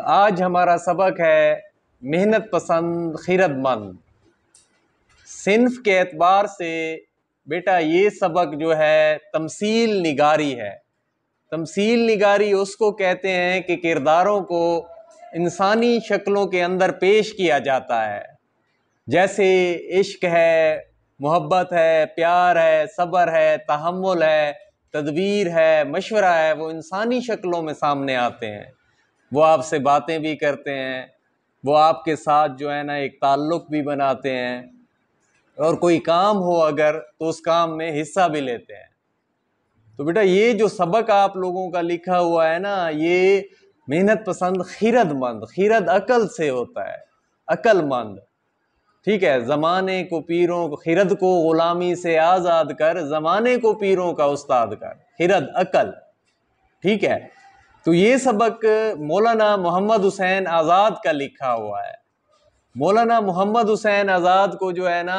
आज हमारा सबक है मेहनत पसंद खिरदमंद। सिन्फ के एतबार से बेटा ये सबक जो है तमसील निगारी है। तमसील निगारी उसको कहते हैं कि किरदारों को इंसानी शक्लों के अंदर पेश किया जाता है। जैसे इश्क है, मोहब्बत है, प्यार है, सब्र है, तहम्मुल है, तदबीर है, मशवरा है, वो इंसानी शक्लों में सामने आते हैं। वो आपसे बातें भी करते हैं, वो आपके साथ जो है ना एक ताल्लुक़ भी बनाते हैं, और कोई काम हो अगर तो उस काम में हिस्सा भी लेते हैं। तो बेटा ये जो सबक आप लोगों का लिखा हुआ है ना, ये मेहनत पसंद खिरदमंद, खिरद अकल से होता है, अक्लमंद। ठीक है, ज़माने को पीरों को, खिरद को ग़ुलामी से आज़ाद कर, ज़माने को पीरों का उस्ताद कर, खिरद अकल। ठीक है, तो ये सबक मौलाना मोहम्मद हुसैन आज़ाद का लिखा हुआ है। मौलाना मोहम्मद हुसैन आज़ाद को जो है ना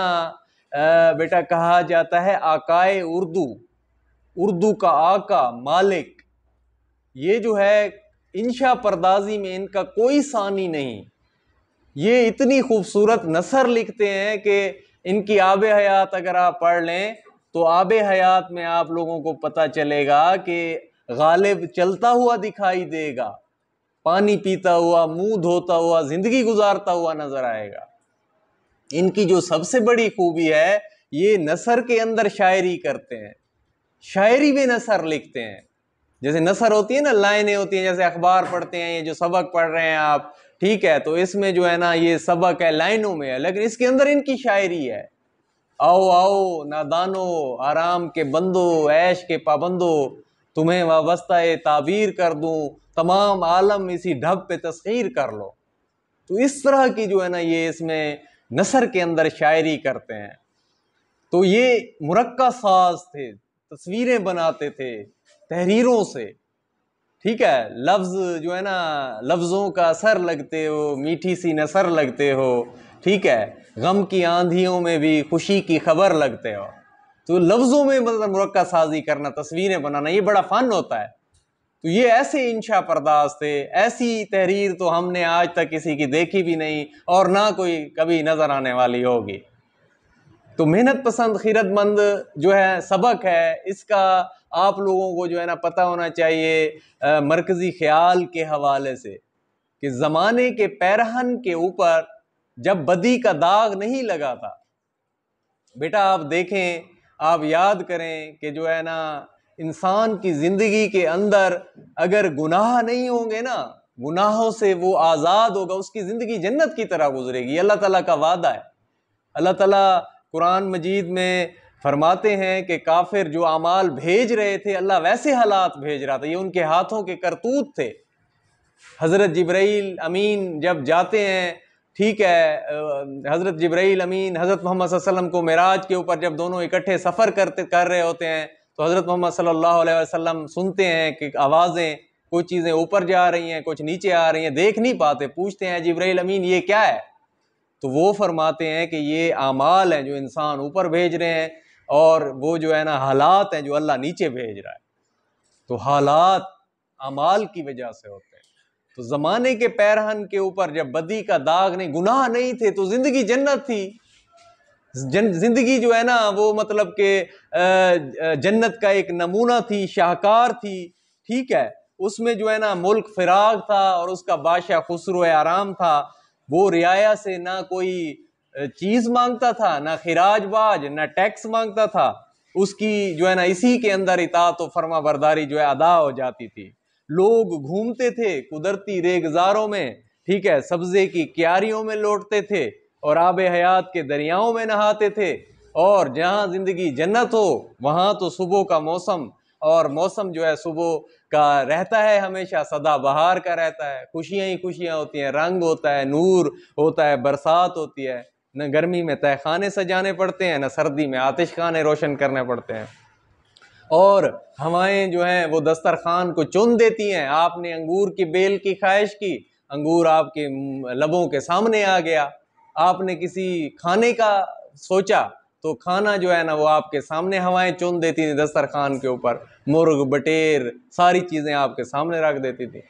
बेटा कहा जाता है आकाए उर्दू, उर्दू का आका, मालिक। ये जो है इंशा परदाजी में इनका कोई सानी नहीं। ये इतनी खूबसूरत नसर लिखते हैं कि इनकी आबे हयात अगर आप पढ़ लें तो आबे हयात में आप लोगों को पता चलेगा कि गालिब चलता हुआ दिखाई देगा, पानी पीता हुआ, मुंह धोता हुआ, जिंदगी गुजारता हुआ नजर आएगा। इनकी जो सबसे बड़ी खूबी है, ये नसर के अंदर शायरी करते हैं, शायरी में नसर लिखते हैं। जैसे नसर होती है ना, लाइनें होती हैं, जैसे अखबार पढ़ते हैं, ये जो सबक पढ़ रहे हैं आप, ठीक है, तो इसमें जो है ना ये सबक है, लाइनों में है, लेकिन इसके अंदर इनकी शायरी है। आओ आओ नादानो, आराम के बंदो, ऐश के पाबंदो, तुम्हें वाबस्ता ताबीर कर दूं, तमाम आलम इसी ढब पे तस्खीर कर लो। तो इस तरह की जो है ना ये इसमें नसर के अंदर शायरी करते हैं। तो ये मुरक्का साज थे, तस्वीरें बनाते थे तहरीरों से। ठीक है, लफ्ज़ जो है ना, लफ्ज़ों का असर लगते हो, मीठी सी नसर लगते हो। ठीक है, गम की आंधियों में भी खुशी की खबर लगते हो। तो लफ्ज़ों में मतलब मुरक्का साजी करना, तस्वीरें बनाना, ये बड़ा फ़न होता है। तो ये ऐसे इंशा परदाज थे, ऐसी तहरीर तो हमने आज तक किसी की देखी भी नहीं और ना कोई कभी नज़र आने वाली होगी। तो मेहनत पसंद खिरदमंद जो है सबक है, इसका आप लोगों को जो है ना पता होना चाहिए मरकज़ी ख्याल के हवाले से कि ज़माने के पैरहन के ऊपर जब बदी का दाग नहीं लगा था। बेटा आप देखें, आप याद करें कि जो है ना इंसान की ज़िंदगी के अंदर अगर गुनाह नहीं होंगे ना, गुनाहों से वो आज़ाद होगा, उसकी ज़िंदगी जन्नत की तरह गुजरेगी। अल्लाह ताला का वादा है। अल्लाह ताला कुरान मजीद में फरमाते हैं कि काफिर जो अमाल भेज रहे थे, अल्लाह वैसे हालात भेज रहा था, ये उनके हाथों के करतूत थे। हज़रत जिब्राइल अमीन जब जाते हैं, ठीक है, हज़रत जिब्राइल अमीन हज़रत मोहम्मद सल्लल्लाहु अलैहि वसल्लम को मेराज के ऊपर जब दोनों इकट्ठे सफ़र कर रहे होते हैं, तो हज़रत मोहम्मद सल्लल्लाहु अलैहि वसल्लम सुनते हैं कि आवाज़ें, कुछ चीज़ें ऊपर जा रही हैं, कुछ नीचे आ रही हैं, देख नहीं पाते। पूछते हैं जिब्राइल अमीन ये क्या है? तो वो फरमाते हैं कि ये आमाल हैं जो इंसान ऊपर भेज रहे हैं, और वो जो है ना हालात हैं जो अल्लाह नीचे भेज रहा है। तो हालात अमाल की वजह से होते हैं। तो ज़माने के पैरहन के ऊपर जब बदी का दाग नहीं, गुनाह नहीं थे, तो ज़िंदगी जन्नत थी। ज़िंदगी जो है ना वो मतलब कि जन्नत का एक नमूना थी, शाहकार थी। ठीक है, उसमें जो है ना मुल्क फिराग था और उसका बादशाह खुसरो आराम था। वो रियाया से ना कोई चीज़ मांगता था, ना खिराज बाज, ना टैक्स मांगता था। उसकी जो है ना इसी के अंदर इताअत और फर्मा बरदारी जो है अदा हो जाती थी। लोग घूमते थे कुदरती रेगजारों में, ठीक है, सब्जे की क्यारियों में लौटते थे और आबे हयात के दरियाओं में नहाते थे। और जहाँ ज़िंदगी जन्नत हो वहाँ तो सुबह का मौसम, और मौसम जो है सुबह का रहता है, हमेशा सदा बहार का रहता है, खुशियाँ ही खुशियाँ होती हैं, रंग होता है, नूर होता है, बरसात होती है। न गर्मी में तहखाने सजाने पड़ते हैं, न सर्दी में आतिशखाने रोशन करने पड़ते हैं, और हवाएं जो हैं वो दस्तरखान को चुन देती हैं। आपने अंगूर की बेल की ख्वाहिश की, अंगूर आपके लबों के सामने आ गया। आपने किसी खाने का सोचा तो खाना जो है ना वो आपके सामने हवाएं चुन देती थी, दस्तरखान के ऊपर मुर्ग बटेर सारी चीज़ें आपके सामने रख देती थी।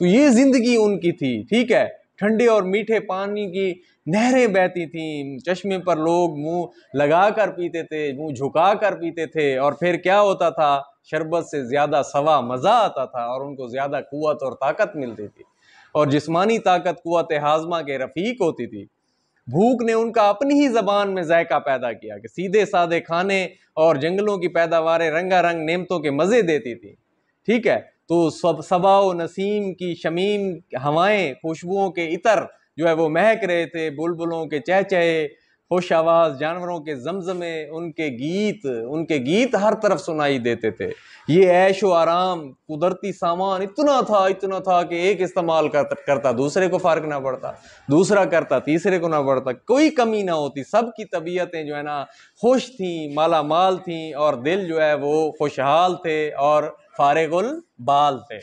तो ये जिंदगी उनकी थी, ठीक है। ठंडे और मीठे पानी की नहरें बहती थीं, चश्मे पर लोग मुंह लगा कर पीते थे, मुंह झुका कर पीते थे, और फिर क्या होता था, शरबत से ज्यादा सवा मजा आता था और उनको ज्यादा कुव्वत और ताकत मिलती थी, और जिस्मानी ताकत कुव्वत हाजमा के रफीक होती थी। भूख ने उनका अपनी ही जबान में जायका पैदा किया कि सीधे साधे खाने और जंगलों की पैदावारें रंगारंग नेमतों के मजे देती थी, ठीक है। तो सबाओ नसीम की शमीम हवाएं, खुशबुओं के इतर जो है वो महक रहे थे, बुलबुलों के चहचहे, खुश आवाज जानवरों के जमजमे, उनके गीत हर तरफ सुनाई देते थे। ये ऐशो आराम, कुदरती सामान इतना था कि एक इस्तेमाल करता दूसरे को फर्क ना पड़ता, दूसरा करता तीसरे को ना पड़ता, कोई कमी ना होती। सबकी तबीयतें जो है ना खुश थी, माला माल थी, और दिल जो है वो खुशहाल थे और फारिगुल बाल थे।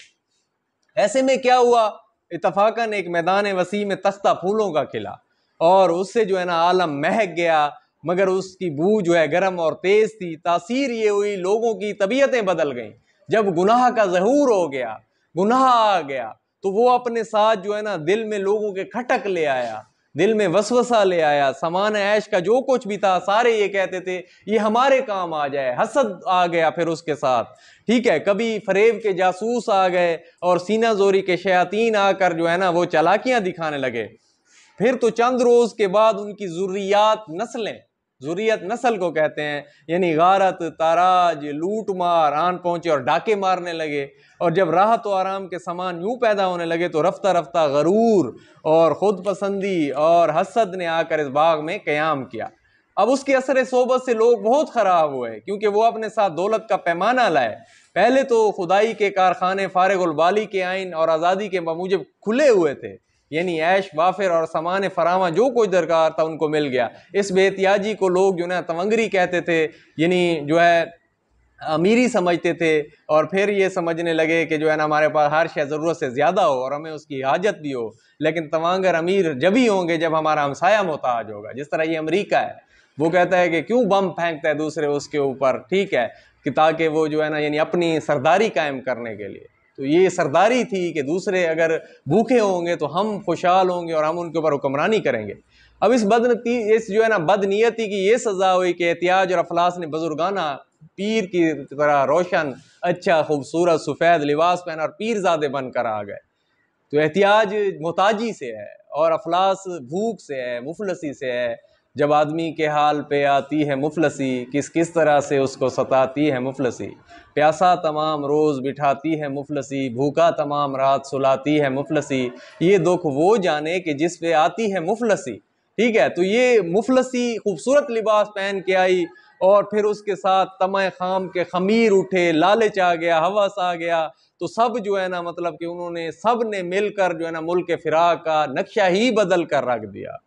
ऐसे में क्या हुआ, इत्तफाकन एक मैदान वसी में तख्ता फूलों का खिला, और उससे जो है ना आलम महक गया, मगर उसकी बू जो है गर्म और तेज थी। तासीर ये हुई, लोगों की तबीयतें बदल गईं। जब गुनाह का ज़हूर हो गया, गुनाह आ गया, तो वो अपने साथ जो है ना दिल में लोगों के खटक ले आया, दिल में वसवसा ले आया। समान ऐश का जो कुछ भी था सारे ये कहते थे ये हमारे काम आ जाए। हसद आ गया फिर उसके साथ, ठीक है। कभी फरेब के जासूस आ गए और सीना जोरी के शयातीन आकर जो है ना वो चालाकियां दिखाने लगे। फिर तो चंद रोज के बाद उनकी जुर्रियात नस्लें, जुर्रियत नस्ल को कहते हैं, यानी गारत, ताराज, लूट मार आन पहुंचे और डाके मारने लगे। और जब राहत और आराम के सामान यूं पैदा होने लगे तो रफ्ता रफ्ता गरूर और खुद पसंदी और हसद ने आकर इस बाग में कयाम किया। अब उसके असर सोबत से लोग बहुत खराब हुए, क्योंकि वो अपने साथ दौलत का पैमाना लाए। पहले तो खुदाई के कारखाने फारिगुल बाली के आइन और आज़ादी के मूजब खुले हुए थे, यानी ऐश वाफिर और सामान फरामा जो कुछ दरकार था उनको मिल गया। इस बेहतियाजी को लोग जो है तवंगरी कहते थे, यानी जो है अमीरी समझते थे। और फिर ये समझने लगे कि जो है ना हमारे पास हर शय ज़रूरत से ज़्यादा हो और हमें उसकी हाजत भी हो, लेकिन तवांगर अमीर जब ही होंगे जब हमारा हमसाया मोहताज होगा। जिस तरह ये अमेरिका है, वो कहता है कि क्यों बम फेंकता है दूसरे उसके ऊपर, ठीक है, कि ताकि वो जो है ना यानी अपनी सरदारी कायम करने के लिए। तो ये सरदारी थी कि दूसरे अगर भूखे होंगे तो हम खुशहाल होंगे और हम उनके ऊपर हुक्मरानी करेंगे। अब इस जो है ना बदनीयती की ये सजा हुई कि एहतियाज और अफलास ने बुजुर्गाना पीर की तरह रोशन, अच्छा, खूबसूरत सफ़ेद लिबास पहना और पीरजादे बनकर आ गए। तो एहतियाज मोहताजी से है और अफलास भूख से है, मुफलसी से है। जब आदमी के हाल पे आती है मुफलसी, किस किस तरह से उसको सताती है मुफलसी। प्यासा तमाम रोज़ बिठाती है मुफलसी, भूखा तमाम रात सुलाती है मुफलसी। ये दुख वो जाने कि जिस पे आती है मुफलसी, ठीक है। तो ये मुफलसी खूबसूरत लिबास पहन के आई और फिर उसके साथ तमा खाम के खमीर उठे, लालच आ गया, हवस आ गया। तो सब जो है ना मतलब कि उन्होंने सब ने मिलकर जो है ना मुल्क फिराक का नक्शा ही बदल कर रख दिया।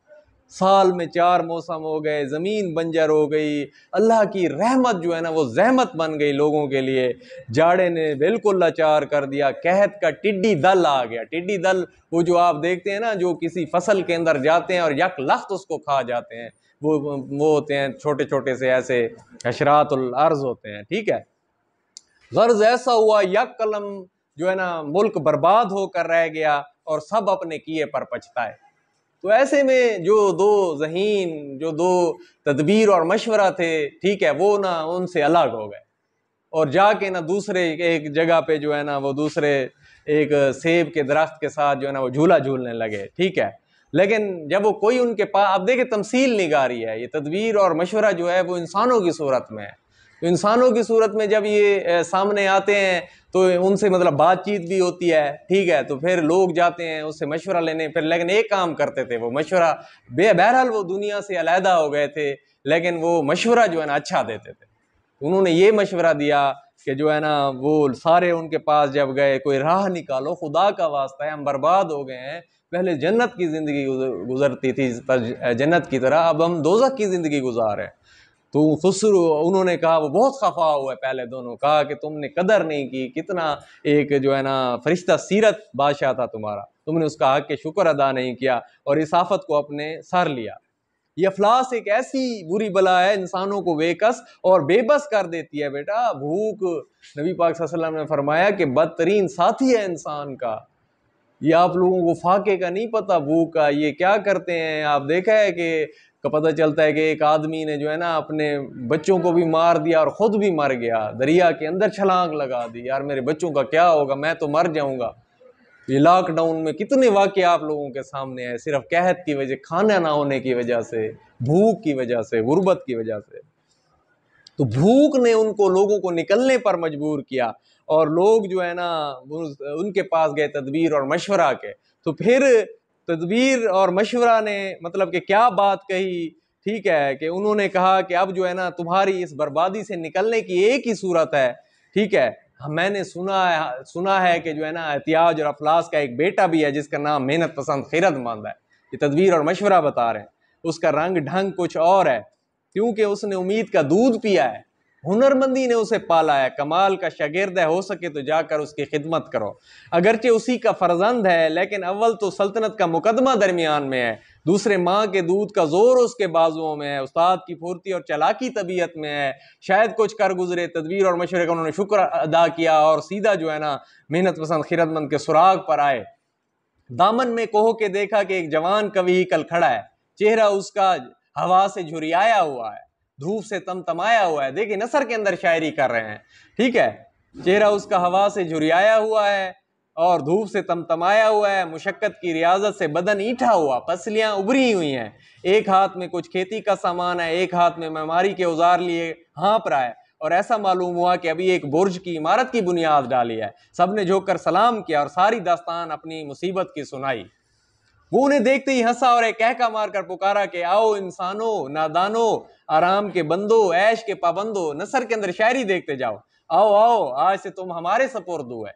साल में 4 मौसम हो गए, ज़मीन बंजर हो गई, अल्लाह की रहमत जो है ना वो जहमत बन गई लोगों के लिए। जाड़े ने बिल्कुल लाचार कर दिया, कहत का टिड्डी दल आ गया। टिड्डी दल वो जो आप देखते हैं ना, जो किसी फसल के अंदर जाते हैं और यक लख्त उसको खा जाते हैं, वो होते हैं छोटे छोटे से ऐसे हशरातुल अर्ज़ होते हैं, ठीक है। गर्ज ऐसा हुआ, यक कलम जो है ना मुल्क बर्बाद होकर रह गया और सब अपने किए पर पछताए। तो ऐसे में जो दो ज़हीन, जो दो तदबीर और मशवरा थे, ठीक है, वो ना उनसे अलग हो गए और जाके ना दूसरे एक जगह पे जो है ना वो दूसरे एक सेब के दरख्त के साथ जो है ना वो झूला झूलने लगे, ठीक है। लेकिन जब वो कोई उनके पास, आप देखिए तमसील निगारी है, ये तदबीर और मशवरा जो है वो इंसानों की सूरत में है। तो इंसानों की सूरत में जब ये सामने आते हैं तो उनसे मतलब बातचीत भी होती है, ठीक है। तो फिर लोग जाते हैं उससे मशवरा लेने, फिर लेकिन एक काम करते थे वो मशवरा, बहरहाल वो दुनिया से अलहदा हो गए थे, लेकिन वो मशवरा जो है ना अच्छा देते थे। उन्होंने ये मशवरा दिया कि जो है ना वो सारे उनके पास जब गए, कोई राह निकालो, खुदा का वास्ता है, हम बर्बाद हो गए हैं। पहले जन्नत की ज़िंदगी गुजरती थी जन्नत की तरह, अब हम दोज़ख की ज़िंदगी गुजार रहे हैं। तो खुसरू उन्होंने कहा, वो बहुत खफा हुआ है, पहले दोनों कहा कि तुमने कदर नहीं की, कितना एक जो है ना फरिश्ता सीरत बादशाह था तुम्हारा, तुमने उसका हक के शुक्र अदा नहीं किया और इस आफत को अपने सर लिया। ये अफलास एक ऐसी बुरी बला है, इंसानों को बेकस और बेबस कर देती है। बेटा भूख, नबी पाक सल्लल्लाहु अलैहि वसल्लम ने फरमाया कि बदतरीन साथी है इंसान का, ये आप लोगों को फाके का नहीं पता, भूख का। ये क्या करते हैं, आप देखा है कि पता चलता है कि एक आदमी ने जो है ना अपने बच्चों को भी मार दिया और ख़ुद भी मर गया, दरिया के अंदर छलांग लगा दी, यार मेरे बच्चों का क्या होगा, मैं तो मर जाऊंगा। ये लॉकडाउन में कितने वाक़े आप लोगों के सामने हैं, सिर्फ कहत की वजह, खाना ना होने की वजह से, भूख की वजह से, गुर्बत की वजह से। तो भूख ने उनको, लोगों को निकलने पर मजबूर किया, और लोग जो है ना उनके पास गए तदबीर और मशवरा के। तो फिर तदबीर और मशवरा ने मतलब कि क्या बात कही, ठीक है, कि उन्होंने कहा कि अब जो है ना तुम्हारी इस बर्बादी से निकलने की एक ही सूरत है, ठीक है। मैंने सुना है कि जो है ना एहतियाज और अफलास का एक बेटा भी है जिसका नाम मेहनत पसंद खैरतमंद है। ये तदबीर और मशवरा बता रहे हैं, उसका रंग ढंग कुछ और है, क्योंकि उसने उम्मीद का दूध पिया है, हुनरमंदी ने उसे पाला है, कमाल का शागिर्द है, हो सके तो जाकर उसकी खिदमत करो। अगरचे उसी का फर्जंद है, लेकिन अव्वल तो सल्तनत का मुकदमा दरमियान में है, दूसरे माँ के दूध का जोर उसके बाजुओं में है, उस्ताद की फुर्ती और चलाकी तबीयत में है। शायद कुछ कर गुजरे, तदबीर और मशवरे का उन्होंने शुक्र अदा किया और सीधा जो है ना मेहनत पसंद खिरतमंद के सुराग पर आए। दामन में कोह के देखा कि एक जवान कवि कल खड़ा है, चेहरा उसका हवा से झुरियाया हुआ है, धूप से तमतमाया हुआ है। देखिए नसर के अंदर शायरी कर रहे हैं, ठीक है। चेहरा उसका हवा से झुरियाया हुआ है और धूप से तमतमाया हुआ है, मुशक्कत की रियाजत से बदन ईठा हुआ, पसलियां उभरी हुई हैं, एक हाथ में कुछ खेती का सामान है, एक हाथ में मेमारी के औजार लिए हाँप रहा है, और ऐसा मालूम हुआ कि अभी एक बुर्ज की इमारत की बुनियाद डाली है। सबने झुककर सलाम किया और सारी दास्तान अपनी मुसीबत की सुनाई। वो उन्हें देखते ही हंसा और एक कहका मारकर पुकारा कि आओ इंसानों, नादानो, आराम के बंदो, ऐश के पाबंदो, नसर के अंदर शायरी देखते जाओ, आओ आओ, आज से तुम हमारे सपुर्द है।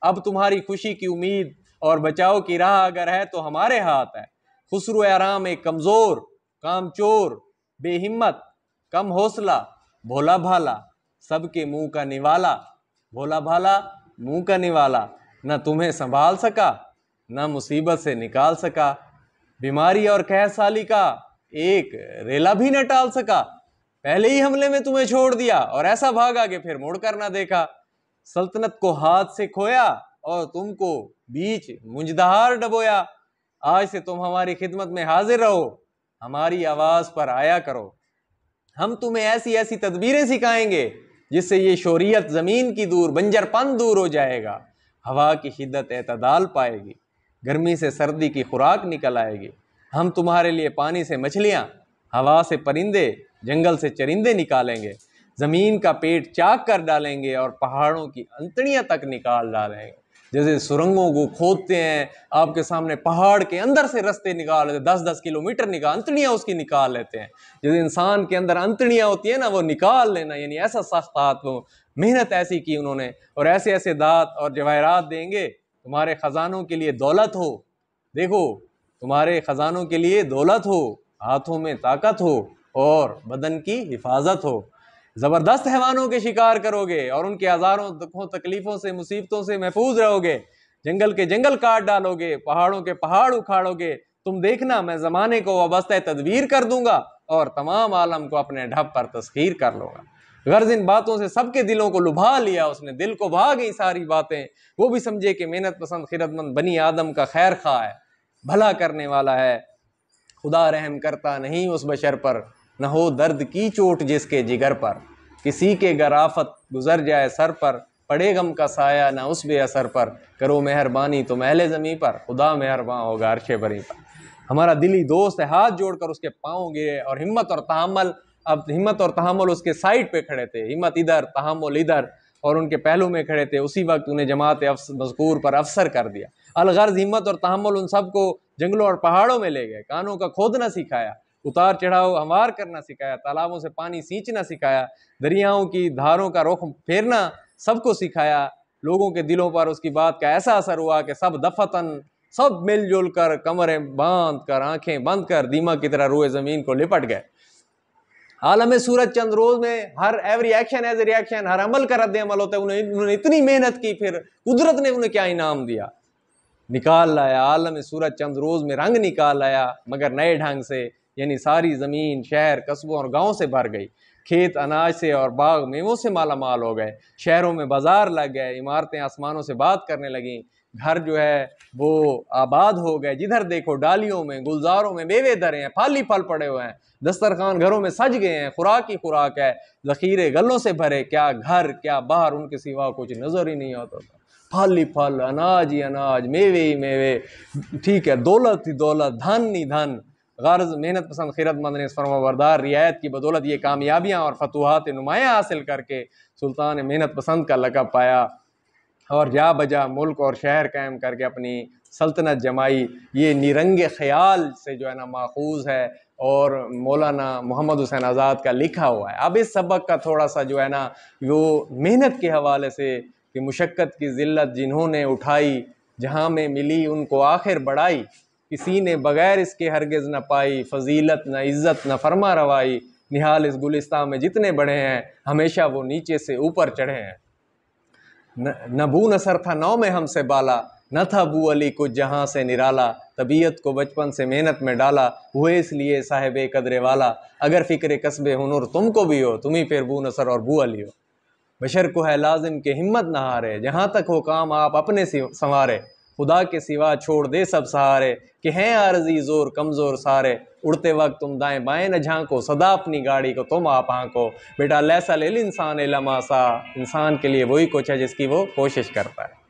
अब तुम्हारी खुशी की उम्मीद और बचाव की राह अगर है तो हमारे हाथ है। खुसरो आराम एक कमजोर, कामचोर, बेहिम्मत, कम हौसला, भोला भाला, सबके मुंह का निवाला, भोला भाला मुंह का निवाला, न तुम्हें संभाल सका न मुसीबत से निकाल सका, बीमारी और कहसाली का एक रेला भी न टाल सका, पहले ही हमले में तुम्हें छोड़ दिया और ऐसा भागा कि फिर मुड़ कर ना देखा। सल्तनत को हाथ से खोया और तुमको बीच मुंजदहार डबोया, आज से तुम हमारी खिदमत में हाजिर रहो, हमारी आवाज पर आया करो। हम तुम्हें ऐसी ऐसी तदबीरें सिखाएंगे जिससे ये शोरियत जमीन की दूर, बंजरपन दूर हो जाएगा, हवा की शिद्दत एतदाल पाएगी, गर्मी से सर्दी की खुराक निकल आएगी। हम तुम्हारे लिए पानी से मछलियाँ, हवा से परिंदे, जंगल से चरिंदे निकालेंगे, ज़मीन का पेट चाक कर डालेंगे और पहाड़ों की अंतड़ियाँ तक निकाल डालेंगे। जैसे सुरंगों को खोदते हैं, आपके सामने पहाड़ के अंदर से रास्ते निकाल लेते, 10-10 किलोमीटर निकाल, अंतड़ियाँ उसकी निकाल लेते हैं। जैसे इंसान के अंदर अंतड़ियाँ होती है ना, वो निकाल लेना, यानी ऐसा सख्त हाथ, वो मेहनत ऐसी की उन्होंने, और ऐसे ऐसे दात और जवाहरात देंगे तुम्हारे खजानों के लिए दौलत हो। देखो तुम्हारे खजानों के लिए दौलत हो, हाथों में ताकत हो और बदन की हिफाजत हो। ज़बरदस्त हैवानों के शिकार करोगे और उनके हज़ारों दुखों तकलीफ़ों से, मुसीबतों से महफूज रहोगे। जंगल के जंगल काट डालोगे, पहाड़ों के पहाड़ उखाड़ोगे। तुम देखना मैं ज़माने को वाबस्ता तदबीर कर दूंगा और तमाम आलम को अपने ढप पर तस्खीर कर लूँगा। गर्ज इन बातों से सबके दिलों को लुभा लिया उसने, दिल को भा गई सारी बातें। वो भी समझे कि मेहनत पसंद खिरतमंद बनी आदम का खैर खा है, भला करने वाला है। खुदा रहम करता नहीं उस बशर पर, न हो दर्द की चोट जिसके जिगर पर। किसी के गराफत गुजर जाए सर पर, पड़े गम का साया न उस बेअसर पर। करो मेहरबानी तो महले ज़मीं पर, खुदा मेहरबान होगा अर्शे बरी पर। हमारा दिली दोस्त है, हाथ जोड़कर उसके पाँव गिरे और हिम्मत और तहम्मुल, अब हिम्मत और तहम्मुल उसके साइड पे खड़े थे, हिम्मत इधर तहम्मुल इधर, और उनके पहलू में खड़े थे। उसी वक्त उन्हें जमात मज़कूर पर अफसर कर दिया। अलगर्ज हिम्मत और तहम्मुल उन सबको जंगलों और पहाड़ों में ले गए, कानों का खोदना सिखाया, उतार चढ़ाव हमवार करना सिखाया, तालाबों से पानी सींचना सिखाया, दरियाओं की धारों का रुख फेरना सबको सिखाया। लोगों के दिलों पर उसकी बात का ऐसा असर हुआ कि सब दफतन, सब मिलजुल कर, कमरें बांध कर, आंखें बंद कर, दीमक की तरह रूए ज़मीन को लिपट गए। आलम सूरज चंद रोज में हर every action has a reaction, हर अमल का रद्द अमल होता है। उन्होंने इतनी मेहनत की, फिर कुदरत ने उन्हें क्या इनाम दिया, निकाल लाया आलम सूरज चंद रोज में रंग निकाल लाया, मगर नए ढंग से। यानी सारी ज़मीन शहर, कस्बों और गाँव से भर गई, खेत अनाज से और बाग मेवों से माला माल हो गए, शहरों में बाजार लग गए, इमारतें आसमानों से बात करने लगीं, घर जो है वो आबाद हो गए। जिधर देखो डालियों में, गुलजारों में मेवे धरे हैं, फल ही फल पड़े हुए हैं, दस्तरखान घरों में सज गए हैं, खुराक ही खुराक है, जखीरे गलों से भरे, क्या घर क्या बाहर, उनके सिवा कुछ नजर ही नहीं आता था। फल ही फल, अनाज ही अनाज, मेवे ही मेवे, ठीक है, दौलत ही दौलत, धन ही धन। गर्ज मेहनत पसंद खिरतमंद ने इस फरमाबरदार रियायत की बदौलत ये कामयाबियाँ और फतूहात नुमायाँ हासिल करके सुल्तान मेहनत पसंद का लक़ब पाया और जा बजा मुल्क और शहर कायम करके अपनी सल्तनत जमाई। ये निरंगे ख्याल से जो है ना माखूज है और मौलाना मोहम्मद हुसैन आज़ाद का लिखा हुआ है। अब इस सबक का थोड़ा सा जो है ना वो मेहनत के हवाले से कि मुशक्क़त की ज़िल्लत जिन्होंने उठाई, जहाँ में मिली उनको आखिर बढ़ाई, किसी ने बग़ैर इसके हरगिज़ न पाई, फ़जीलत न इज़्ज़त न फरमा रवाई, निहाल इस गुलिस्तान में जितने बढ़े हैं हमेशा वो नीचे से ऊपर चढ़े हैं। न बू नसर था नौ में हमसे बाला, न था बू अली कुछ जहाँ से निराला, तबीयत को बचपन से मेहनत में डाला, हुए इसलिए साहिब कदरे वाला, अगर फ़िक्र कसबे हुनर तुमको भी हो, तुम ही फिर बू नसर और बू अली हो। बशर को है लाजिम के हिम्मत न हारे, जहाँ तक हो काम आप अपने संवारे, खुदा के सिवा छोड़ दे सब सहारे, कि हैं आरजी ज़ोर कमज़ोर सारे, उड़ते वक्त तुम दाएं बाएं न झांको, सदा अपनी गाड़ी को तुम आप हाँको। बेटा लैसा लेल इंसान लमासा, इंसान के लिए वही कुछ है जिसकी वो कोशिश करता है।